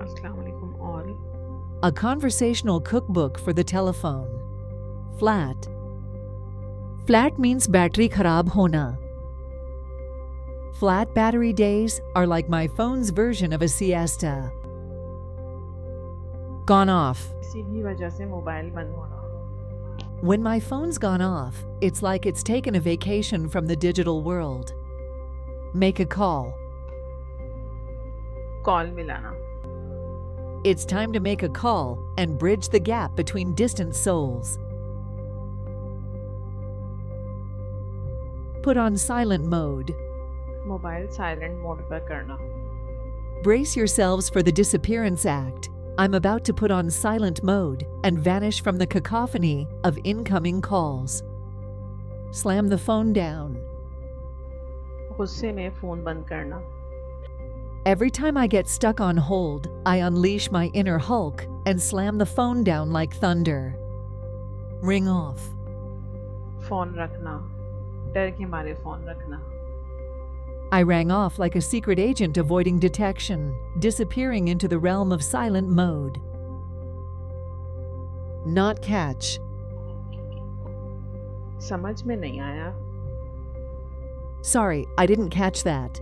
Assalamu alaikum all. A conversational cookbook for the telephone. Flat. Flat means battery kharab hona. Flat battery days are like my phone's version of a siesta. Gone off. किसी भी वजह से mobile बंद होना. When my phone's gone off, it's like it's taken a vacation from the digital world. Make a call. Call मिलाना. It's time to make a call and bridge the gap between distant souls. Put on silent mode. Mobile silent mode पर करना. Brace yourselves for the disappearance act. I'm about to put on silent mode and vanish from the cacophony of incoming calls. Slam the phone down. गुस्से में phone बंद करना. Every time I get stuck on hold, I unleash my inner Hulk and slam the phone down like thunder. Ring off. Phone रखना. डर के मारे phone रखना. I rang off like a secret agent avoiding detection, disappearing into the realm of silent mode. Not catch. समझ में नहीं आया. Sorry, I didn't catch that.